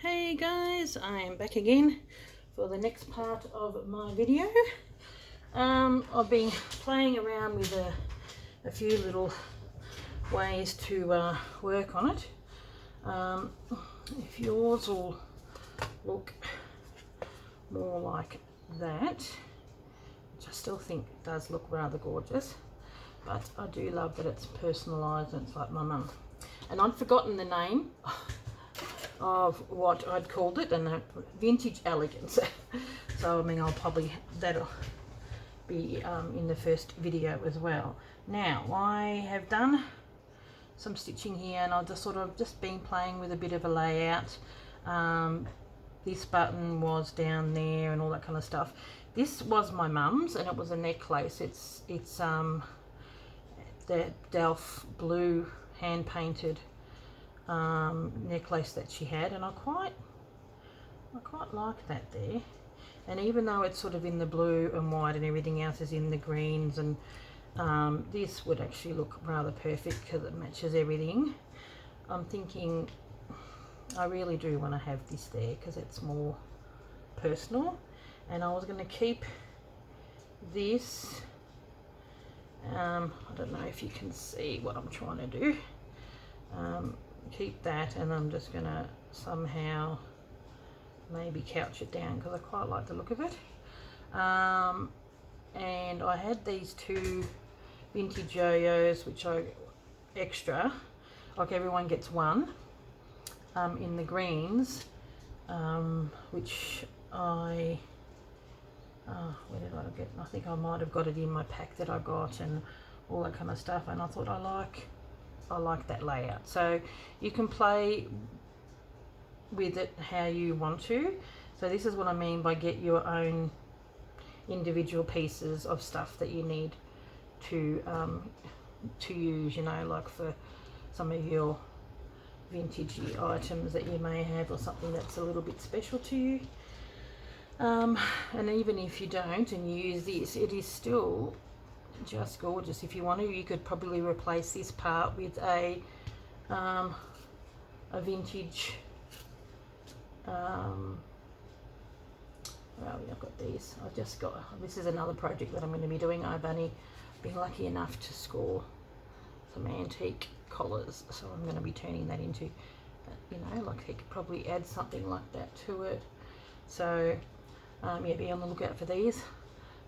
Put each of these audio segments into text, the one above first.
Hey guys, I am back again for the next part of my video. I've been playing around with a few little ways to work on it. If yours will look more like that, which I still think does look rather gorgeous, but I do love that it's personalised and it's like my mum. And I'd forgotten the name of what I'd called it, and vintage elegance. So I mean, that'll be in the first video as well. Now I have done some stitching here, and I've just been playing with a bit of a layout. This button was down there and all that kind of stuff. This was my mum's, and it was a necklace. It's the Delft blue hand painted necklace that she had, and I quite like that there. And even though it's sort of in the blue and white and everything else is in the greens, and this would actually look rather perfect because it matches everything. I'm thinking I really do want to have this there because it's more personal, and I was going to keep this. I don't know if you can see what I'm trying to do. Keep that, and I'm just gonna somehow maybe couch it down because I quite like the look of it. And I had these two vintage yo-yos, which I extra, like everyone gets one, in the greens, which where did I get? I think I might have got it in my pack that I got and all that kind of stuff, and I thought I like that layout. So you can play with it how you want to. So this is what I mean by get your own individual pieces of stuff that you need to use, you know, like for some of your vintagey items that you may have, or something that's a little bit special to you. And even if you don't and you use this, it is still just gorgeous. If you want to, you could probably replace this part with a vintage well, I've got these. This is another project that I'm going to be doing. I've only been lucky enough to score some antique collars, so I'm going to be turning that into, you know, like you could probably add something like that to it. So yeah, be on the lookout for these.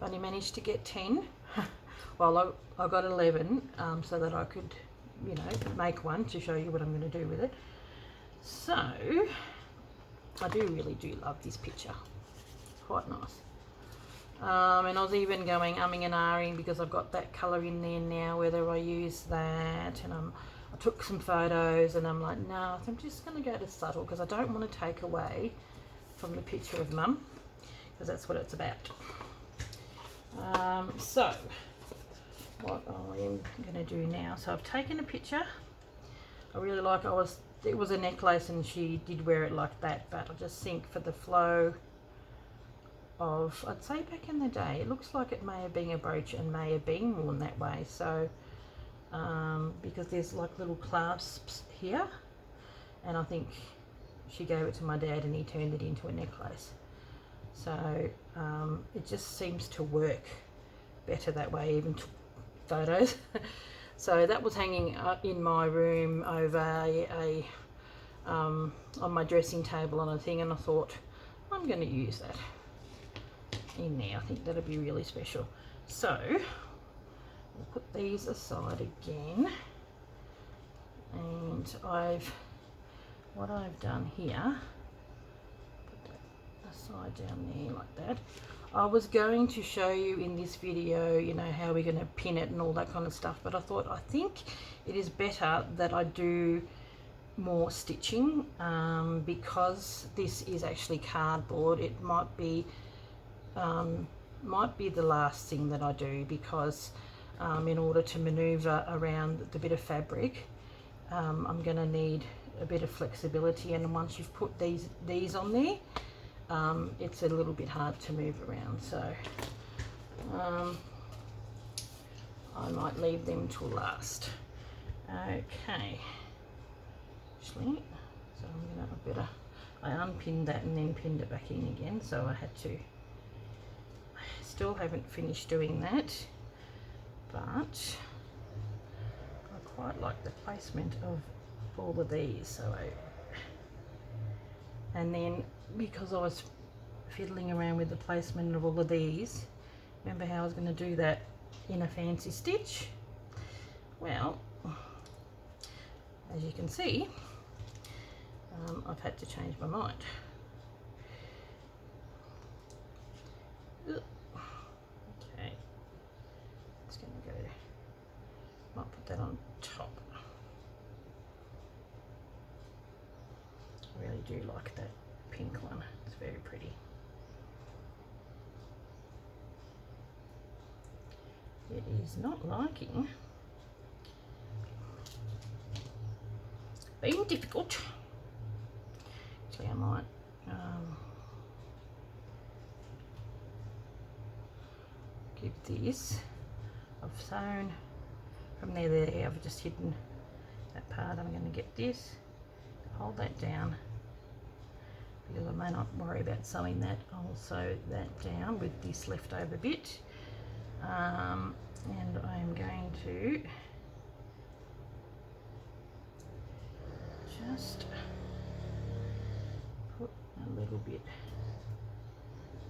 I've only managed to get 10. Well, I got 11, so that I could, you know, make one to show you what I'm going to do with it. So I really do love this picture. It's quite nice. And I was even going umming and ahhing because I've got that colour in there now, whether I use that. And I took some photos, and I'm like, no, I'm just going to go to subtle because I don't want to take away from the picture of Mum, because that's what it's about. So what I am going to do now, so I've taken a picture. I really like it was a necklace and she did wear it like that, but I just think for the flow of, I'd say back in the day, it looks like it may have been a brooch and may have been worn that way. So because there's like little clasps here, and I think she gave it to my dad and he turned it into a necklace. So it just seems to work better that way. Even took photos. So that was hanging in my room over on my dressing table on a thing, and I thought I'm going to use that in there. I think that'll be really special. So we'll put these aside again, and what I've done here, put that aside down there like that. I was going to show you in this video, you know, how we're going to pin it and all that kind of stuff, but I thought I think it is better that I do more stitching, because this is actually cardboard. It might be the last thing that I do, because in order to maneuver around the bit of fabric, I'm going to need a bit of flexibility, and once you've put these on there, it's a little bit hard to move around. So I might leave them till last. Okay, actually, so I better I unpinned that and then pinned it back in again, so I had to. I still haven't finished doing that, but I quite like the placement of all of these. So and then because I was fiddling around with the placement of all of these, remember how I was going to do that in a fancy stitch? Well, as you can see, I've had to change my mind. Okay, it's going to go, might put that on top. I really do like that pink one, it's very pretty. It is not liking being difficult. Actually, I might give this. I've sewn from there. I've just hidden that part. I'm going to get this, hold that down, because I may not worry about sewing that. I'll sew that down with this leftover bit. And I'm going to just put a little bit,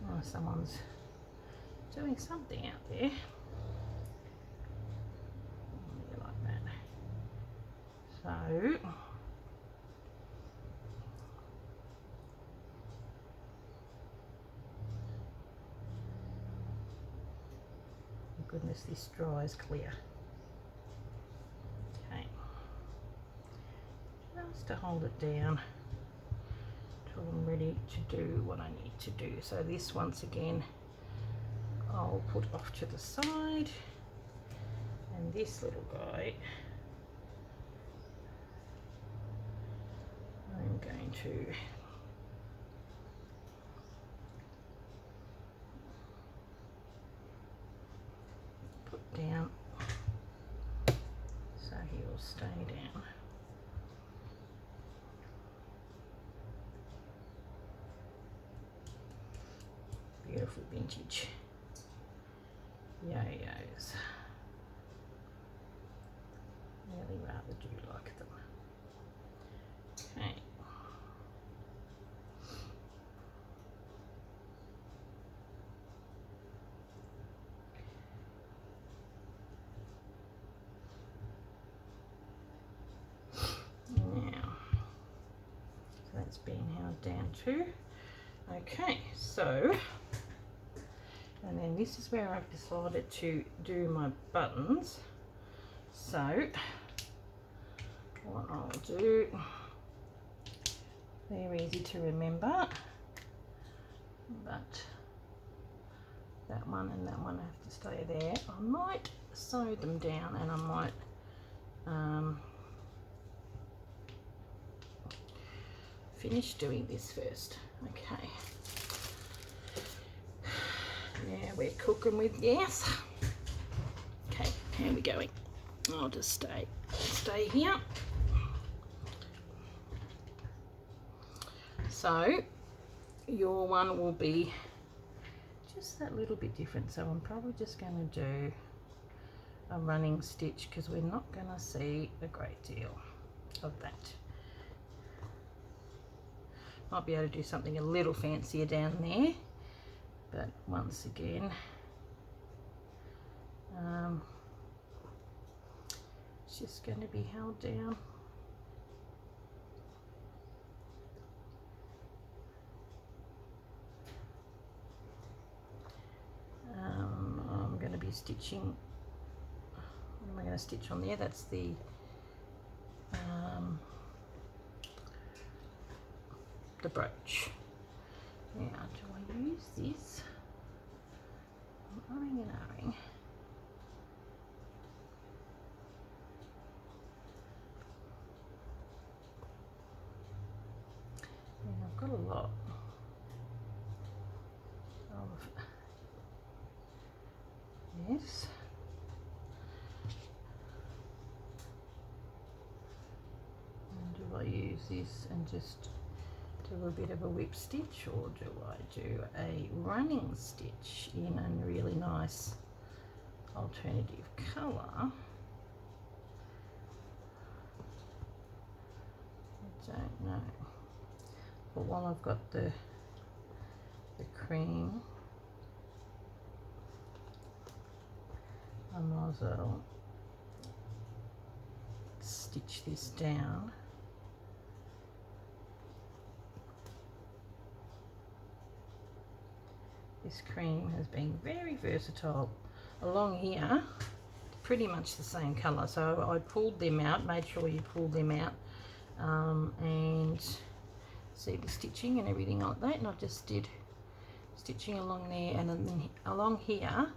oh, someone's doing something out there. Like that. So goodness, this dries clear. Okay, just to hold it down till I'm ready to do what I need to do. So this, once again, I'll put off to the side, and this little guy I'm going to down, so he will stay down. Beautiful vintage yo-yos. Really rather do like them. Okay. Being held down too. Okay, so, and then this is where I've decided to do my buttons. So what I'll do, very easy to remember, but that one and that one have to stay there. I might sew them down, and I might finish doing this first. Okay, now we're cooking with gas. Okay, how are we going? I'll just stay here. So your one will be just that little bit different, so I'm probably just going to do a running stitch, because we're not going to see a great deal of that. Might be able to do something a little fancier down there, but once again, it's just going to be held down. I'm going to be stitching, what am I going to stitch on there? That's the brooch. Now, do I use this? I'm umming and ahhing. And I've got a lot of this. And do I use this and just do a bit of a whip stitch, or do I do a running stitch in a really nice alternative colour? I don't know. But while I've got the cream, I might as well stitch this down. This cream has been very versatile. Along here, pretty much the same colour, so I pulled them out, made sure you pull them out, and see the stitching and everything like that, and I just did stitching along there, and then along here,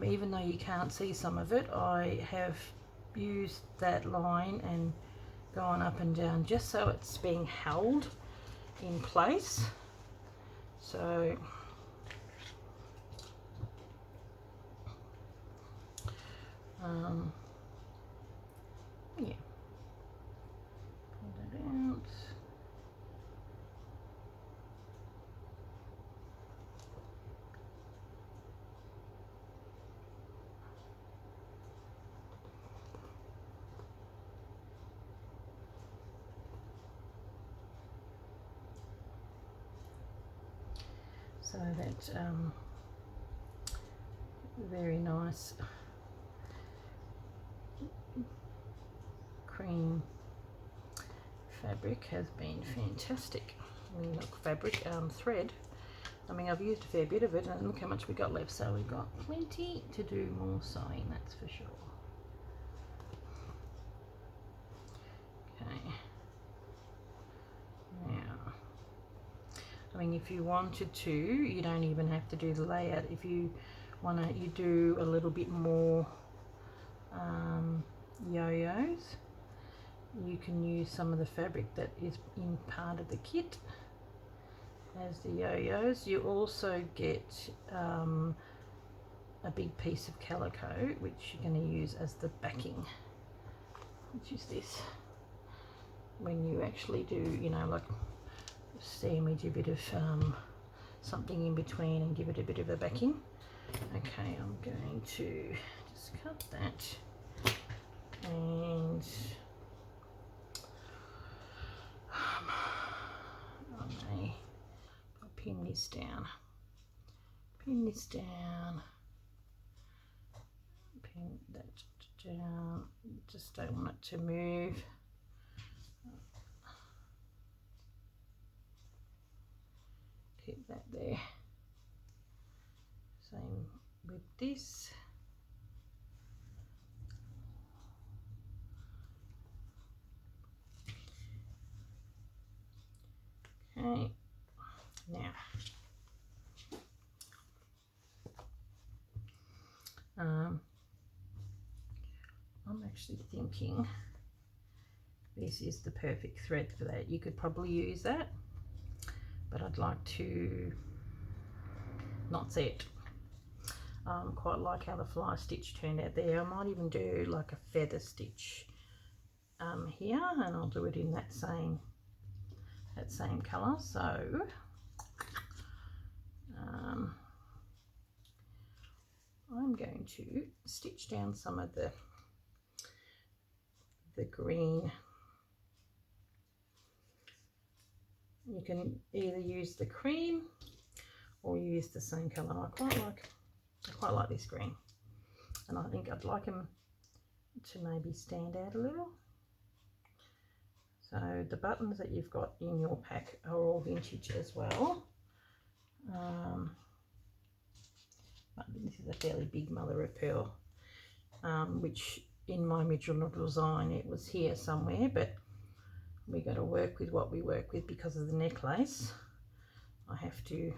even though you can't see some of it, I have used that line and gone up and down just so it's being held in place. So yeah, pull that out. So that very nice cream fabric has been fantastic. I mean, not fabric, thread. I mean, I've used a fair bit of it, and look how much we got left. So we've got plenty to do more sewing, that's for sure. Okay. Now, I mean, if you wanted to, you don't even have to do the layout. If you want to, you do a little bit more yo-yos. You can use some of the fabric that is in part of the kit as the yo-yos. You also get a big piece of calico, which you're going to use as the backing, which is this. When you actually do, you know, like sandwich a bit of something in between and give it a bit of a backing. Okay, I'm going to just cut that, and I'll pin this down, pin that down, just don't want it to move. Keep that there. Same with this. Okay, now I'm actually thinking this is the perfect thread for that. You could probably use that, but I'd like to not see it. Quite like how the fly stitch turned out there. I might even do like a feather stitch here, and I'll do it in that same colour. So I'm going to stitch down some of the green. You can either use the cream or use the same colour. I quite like this green, and I think I'd like them to maybe stand out a little. So the buttons that you've got in your pack are all vintage as well. This is a fairly big mother of pearl, which in my original design it was here somewhere, but we got to work with what we work with because of the necklace. I have to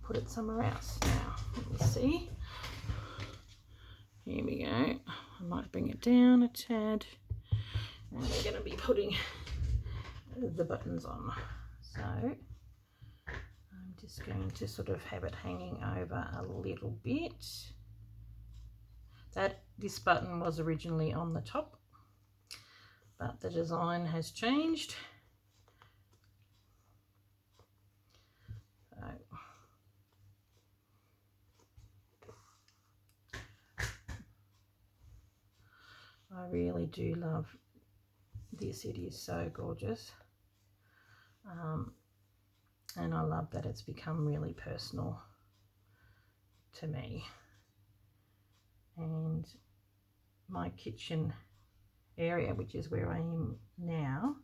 put it somewhere else. Now, let me see. Here we go. I might bring it down a tad. And we're going to be putting the buttons on. So I'm just going to sort of have it hanging over a little bit. This button was originally on the top, but the design has changed, really do love this. It is so gorgeous. And I love that it's become really personal to me. And my kitchen area, which is where I am now,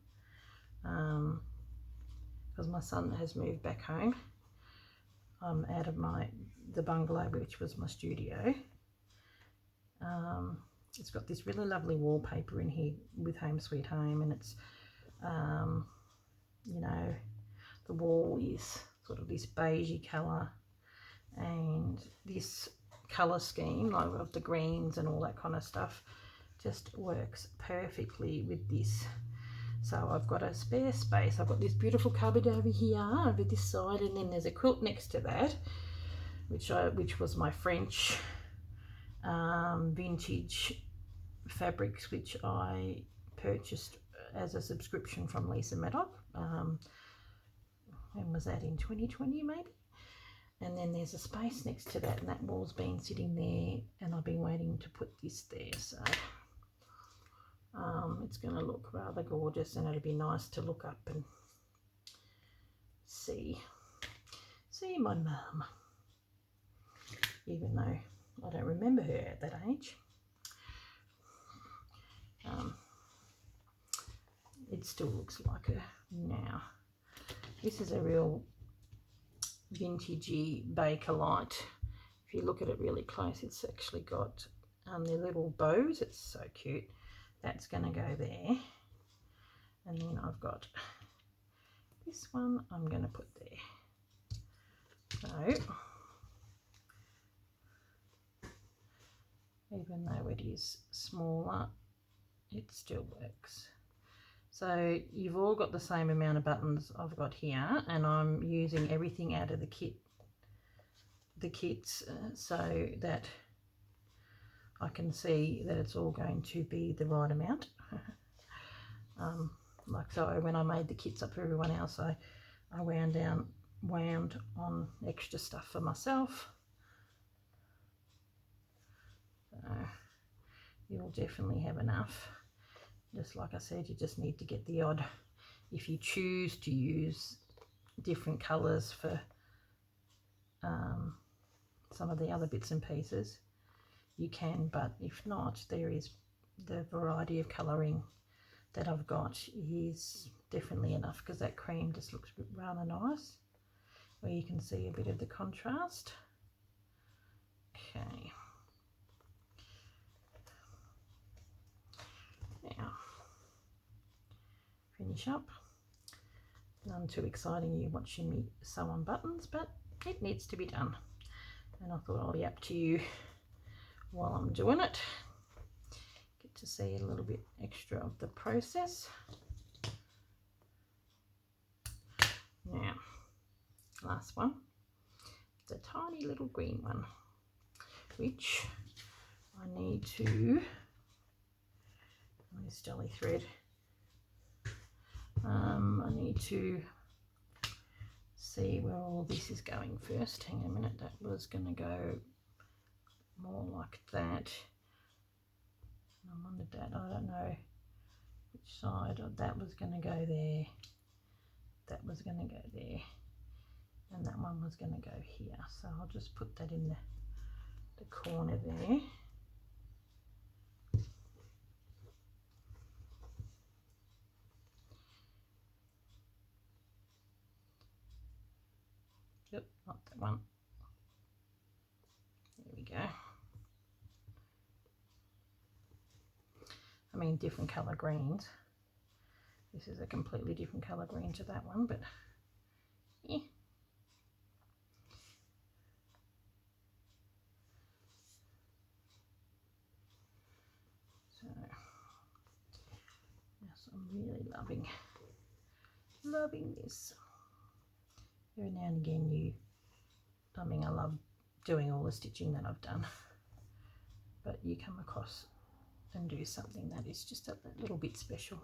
because my son has moved back home out of the bungalow, which was my studio. It's got this really lovely wallpaper in here with Home Sweet Home, and it's you know, the wall is sort of this beigey colour, and this colour scheme, like of the greens and all that kind of stuff, just works perfectly with this. So I've got a spare space. I've got this beautiful cupboard over here, over this side, and then there's a quilt next to that, which was my French vintage fabrics, which I purchased as a subscription from Lisa Maddock. When was that? In 2020 maybe? And then there's a space next to that, and that wall's been sitting there, and I've been waiting to put this there. So it's going to look rather gorgeous, and it'll be nice to look up and see my mum, even though I don't remember her at that age. It still looks like her now. This is a real vintagey Bakelite. If you look at it really close, it's actually got the little bows. It's so cute. That's going to go there. And then I've got this one I'm going to put there. So, even though it is smaller, it still works. So you've all got the same amount of buttons I've got here, and I'm using everything out of the kits so that I can see that it's all going to be the right amount. Like so when I made the kits up for everyone else, I wound on extra stuff for myself. So you'll definitely have enough. Just like I said, you just need to get the odd, if you choose to use different colours for some of the other bits and pieces, you can, but if not, there is the variety of colouring that I've got is definitely enough, because that cream just looks rather nice, where you can see a bit of the contrast. Okay. Now, finish up. None too exciting you watching me sew on buttons, but it needs to be done. And I thought I'll be up to you while I'm doing it. Get to see a little bit extra of the process. Now, last one. It's a tiny little green one, which I need to, this jelly thread, I need to see where all this is going first. Hang on a minute, that was going to go more like that. I wondered that, I don't know which side, that was going to go there, that was going to go there, and that one was going to go here. So I'll just put that in the corner there. Yep, not that one. There we go. I mean, different colour greens. This is a completely different colour green to that one, but yeah. So, yes, I'm really loving this. Every now and again I love doing all the stitching that I've done, but you come across and do something that is just that little bit special.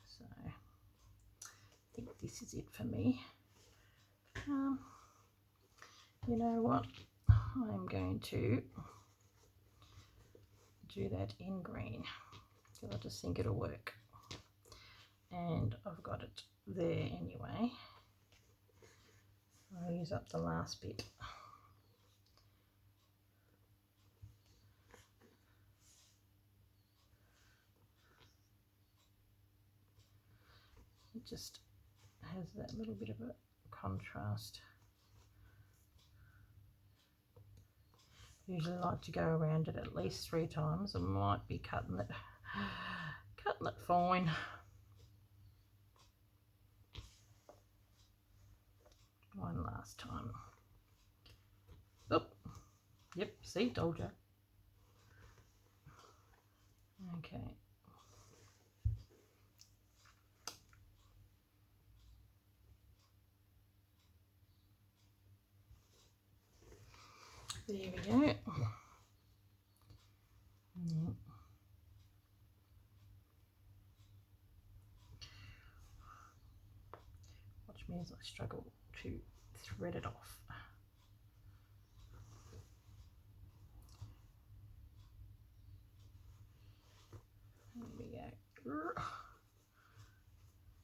So I think this is it for me. You know what, I'm going to do that in green because I just think it'll work. And I've got it there anyway. I'll use up the last bit. It just has that little bit of a contrast. Usually like to go around it at least 3 times. I might be cutting it fine. One last time. Oh, yep, see, told you. Okay. There we go. Yep. Which means I struggle to thread it off. There we go.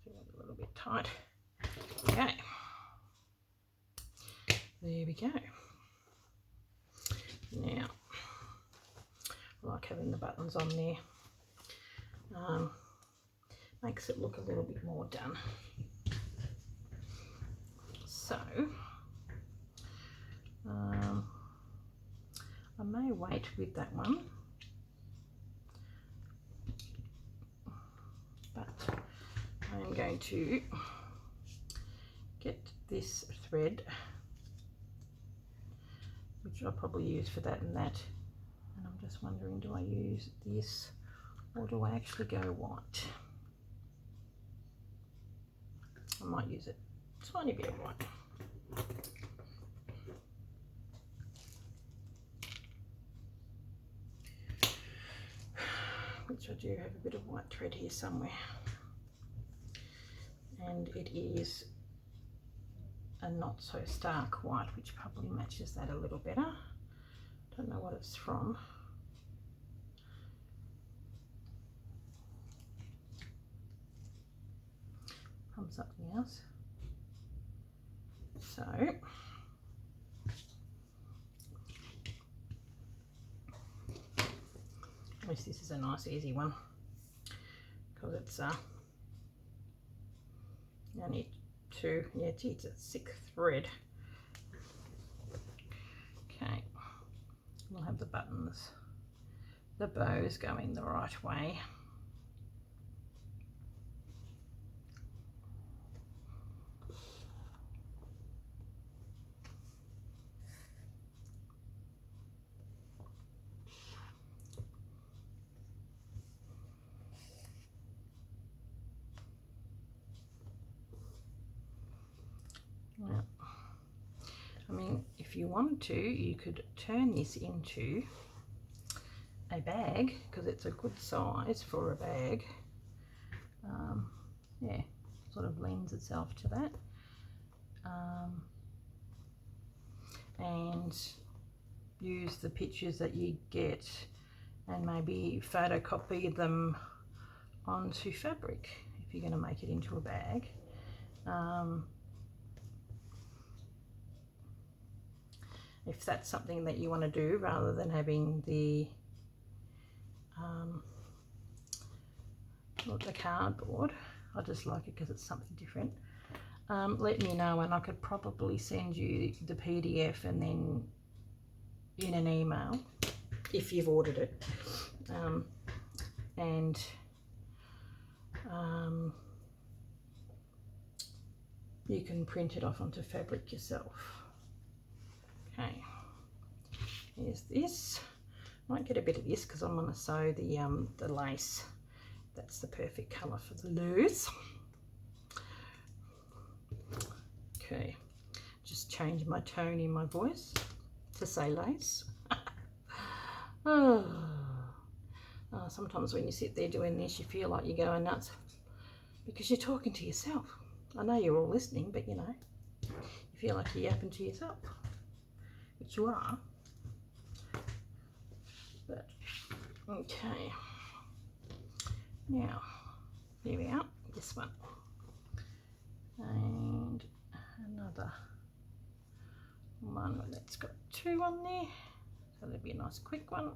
Feel it a little bit tight. Okay. There we go. Now, I like having the buttons on there. Makes it look a little bit more done. So, I may wait with that one, but I'm going to get this thread, which I'll probably use for that and that, and I'm just wondering, do I use this or do I actually go white? I might use it a tiny bit of white. Which I do have a bit of white thread here somewhere, and it is a not so stark white, which probably matches that a little better. Don't know what it's from. From something else. So at least this is a nice easy one because it's only 2, yeah, gee, it's a 6th thread. Okay, we'll have the buttons, the bows going the right way. Well, I mean, if you wanted to, you could turn this into a bag because it's a good size for a bag. Yeah, sort of lends itself to that. And use the pictures that you get and maybe photocopy them onto fabric if you're going to make it into a bag. If that's something that you want to do, rather than having the cardboard. I just like it because it's something different. Let me know and I could probably send you the PDF and then in an email if you've ordered it. You can print it off onto fabric yourself. Okay, here's this. Might get a bit of this because I'm going to sew the lace. That's the perfect colour for the loose. Okay, just change my tone in my voice to say lace. Sometimes when you sit there doing this, you feel like you're going nuts because you're talking to yourself. I know you're all listening, but you know, you feel like you're yapping to yourself, which you are. But Okay, now here we are, this one, and another one that's got 2 on there, so that'll be a nice quick one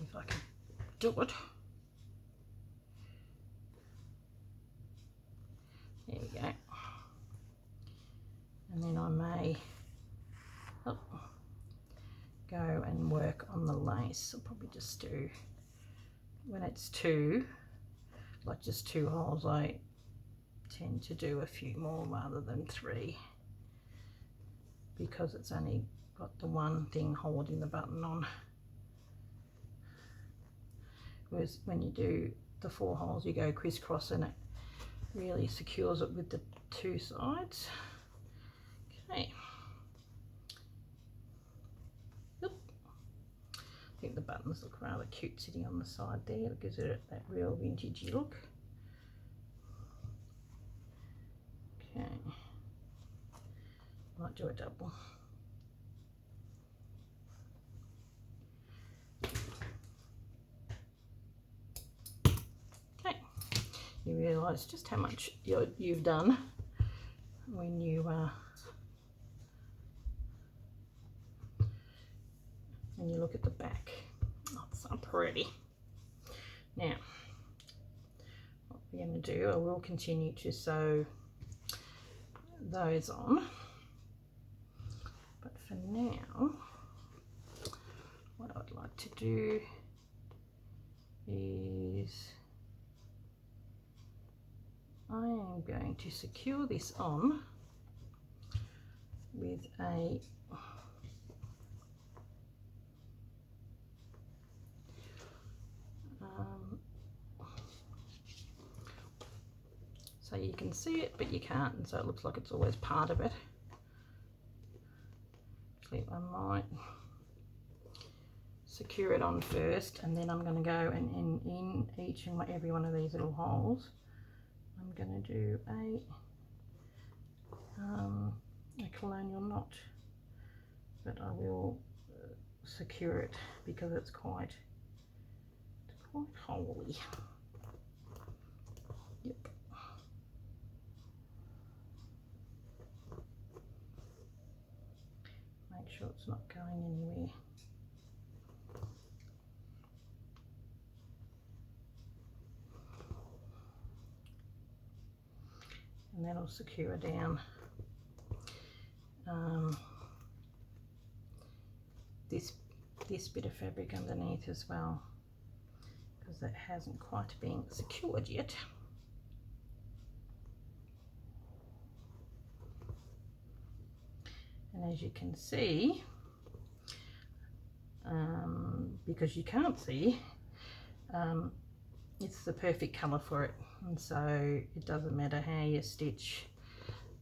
if I can do it. There we go. And then I may go and work on the lace. I'll probably just do, when it's 2, like just 2 holes, I tend to do a few more rather than 3, because it's only got the one thing holding the button on. Whereas when you do the 4 holes, you go crisscross and it really secures it with the 2 sides. Okay. Oop. I think the buttons look rather cute sitting on the side there. It gives it that real vintagey look. Okay. Might do a double. Okay. You realise just how much you've done when you look at the back. Oh, it's so pretty. Now, what we're going to do, I will continue to sew those on, but for now, what I'd like to do is I am going to secure this on with a so you can see it but you can't, and so it looks like it's always part of it. Actually, I might secure it on first, and then I'm going to go and in each and every one of these little holes I'm going to do a colonial knot, but I will secure it because it's quite holy. Yep. Make sure it's not going anywhere. And that'll secure down this bit of fabric underneath as well, because that hasn't quite been secured yet. And as you can see, because you can't see, it's the perfect colour for it, and so it doesn't matter how you stitch,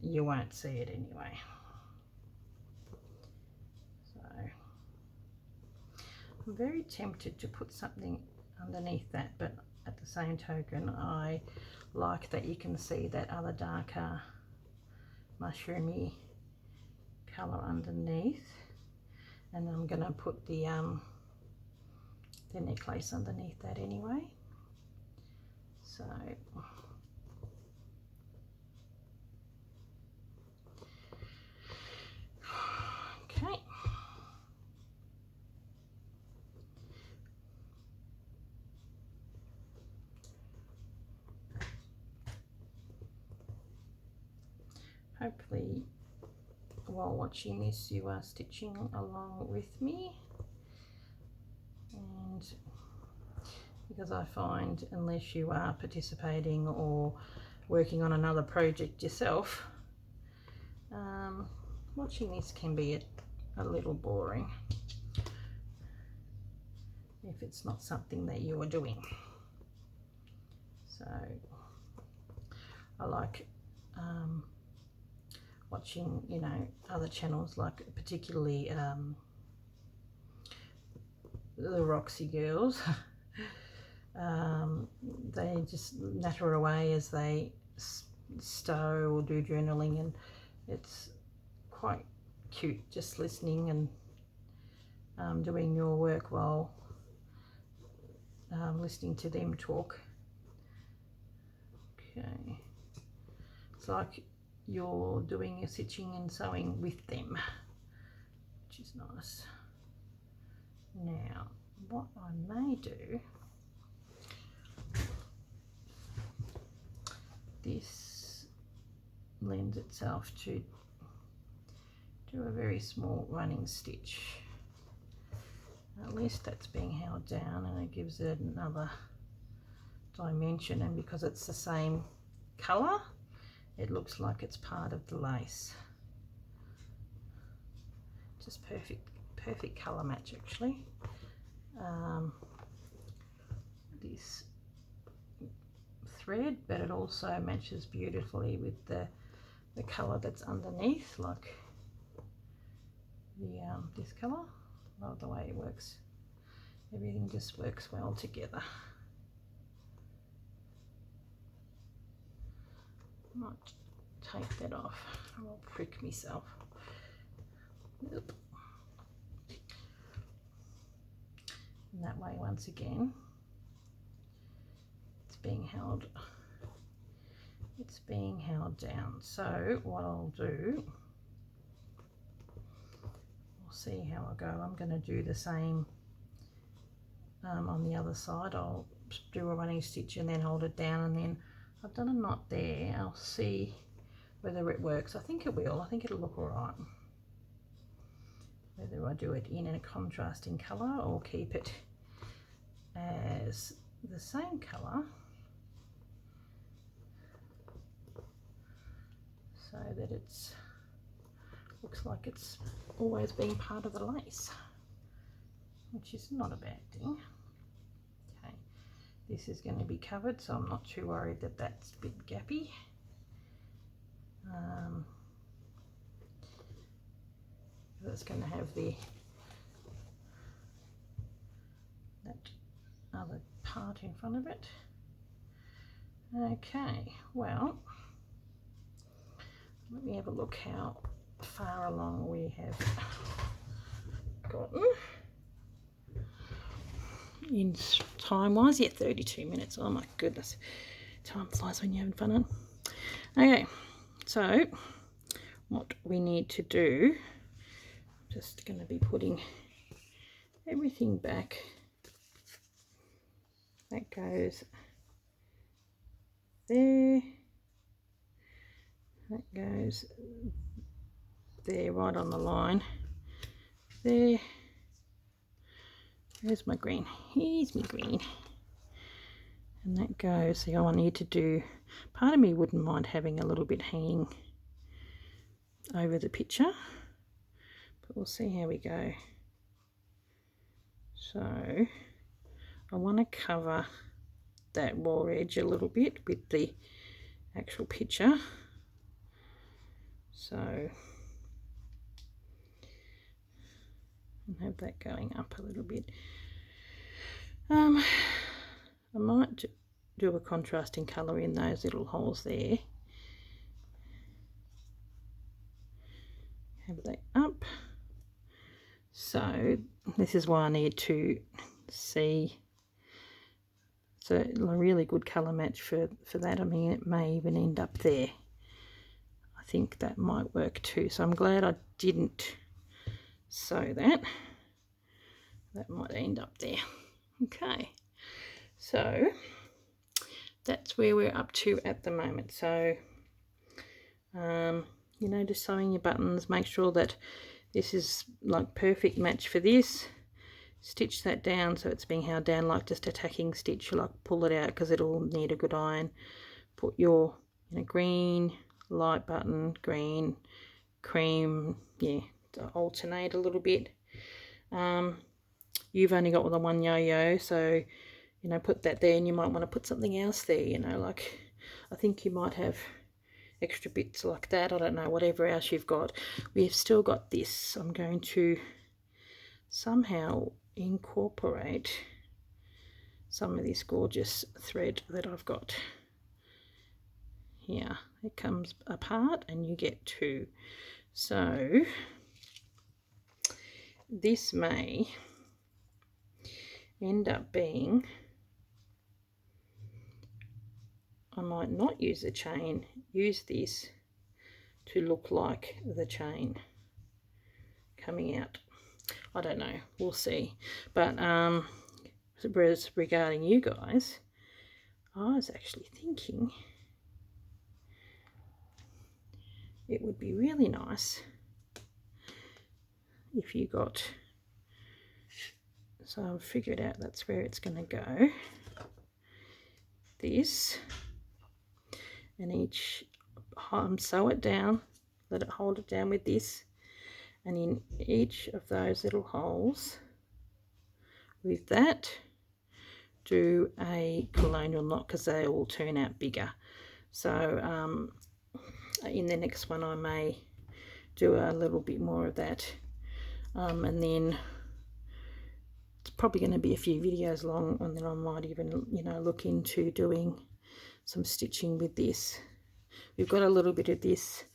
you won't see it anyway. So I'm very tempted to put something underneath that, but at the same token I like that you can see that other darker mushroomy colour underneath, and I'm going to put the necklace underneath that anyway. So okay, hopefully while watching this you are stitching along with me, and because I find unless you are participating or working on another project yourself, watching this can be a little boring if it's not something that you are doing. So I like watching, you know, other channels, like particularly the Roxy girls. They just natter away as they stow or do journaling, and it's quite cute just listening and doing your work while listening to them talk. Okay, it's like you're doing your stitching and sewing with them, which is nice. Now, what I may do, this lends itself to do a very small running stitch. At least that's being held down and it gives it another dimension, and because it's the same colour, it looks like it's part of the lace. Just perfect colour match actually. This thread, but it also matches beautifully with the colour that's underneath, like the this colour. Love the way it works. Everything just works well together. Might take that off. I'll prick myself. Oop. And that way, once again, it's being held down. So what I'll do, we'll see how I go. I'm going to do the same on the other side. I'll do a running stitch and then hold it down, and then I've done a knot there. I'll see whether it works. I think it will. I think it'll look all right. Whether I do it in a contrasting colour or keep it as the same colour, so that it's looks like it's always been part of the lace, which is not a bad thing. Okay, this is going to be covered, so I'm not too worried that that's a bit gappy. That's going to have that other part in front of it. Okay, well, let me have a look how far along we have gotten in time wise. Yeah, 32 minutes. Oh my goodness, time flies when you're having fun. Okay, so what we need to do, I'm just going to be putting everything back. That goes there, that goes there, right on the line there. There's my green, here's my green, and that goes. See, I need to do, part of me wouldn't mind having a little bit hanging over the picture, but we'll see how we go. So I want to cover that raw edge a little bit with the actual picture, so and have that going up a little bit. I might do a contrasting colour in those little holes there. Have that up. So this is why I need to see. So a really good colour match for that. I mean, it may even end up there. I think that might work too. So I'm glad I didn't sew that. That might end up there. Okay, so that's where we're up to at the moment. So you know, just sewing your buttons, make sure that this is like perfect match for this. Stitch that down so it's being held down, like just a tacking stitch. You like pull it out because it'll need a good iron. Put your green, light button, green, cream, yeah, to alternate a little bit. You've only got the one yo-yo, so you know, put that there, and you might want to put something else there, you know, like I think you might have extra bits like that. I don't know, whatever else you've got. We've still got this. I'm going to somehow incorporate some of this gorgeous thread that I've got here. It comes apart and you get two. So this may end up being I might not use the chain, use this to look like the chain coming out. I don't know, we'll see. But whereas regarding you guys, I was actually thinking it would be really nice if you got, so I've figured out that's where it's going to go, this, and each sew it down, let it hold it down with this, and in each of those little holes with that do a colonial knot, because they all turn out bigger. So in the next one I may do a little bit more of that, and then it's probably going to be a few videos long, and then I might even, you know, look into doing some stitching with this. We've got a little bit of this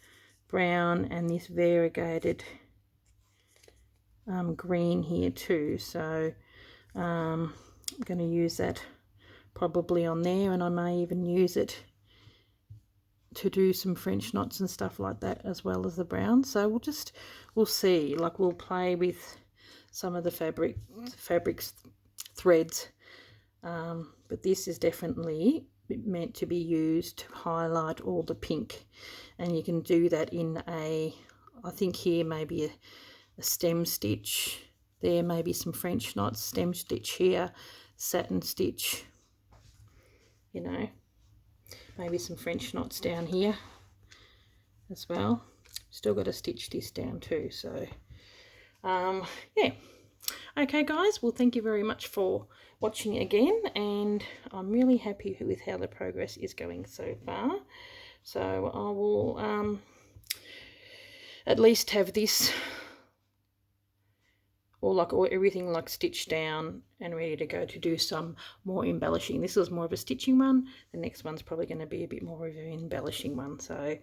brown and this variegated green here too, so I'm going to use that probably on there, and I may even use it to do some French knots and stuff like that as well as the brown. So we'll see, like we'll play with some of the fabrics threads, but this is definitely meant to be used to highlight all the pink, and you can do that in a, I think here maybe a stem stitch, there maybe some French knots, stem stitch here, satin stitch, you know, maybe some French knots down here as well. Still got to stitch this down too, so yeah. Okay guys, well thank you very much for watching again, and I'm really happy with how the progress is going so far. So I will at least have this or everything like stitched down and ready to go to do some more embellishing. This is more of a stitching one. The next one's probably going to be a bit more of an embellishing one. So,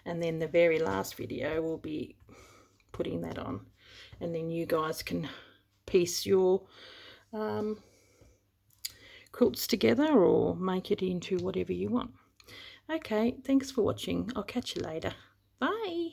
and then the very last video will be putting that on, and then you guys can piece your quilts together or make it into whatever you want. Okay, thanks for watching. I'll catch you later. Bye.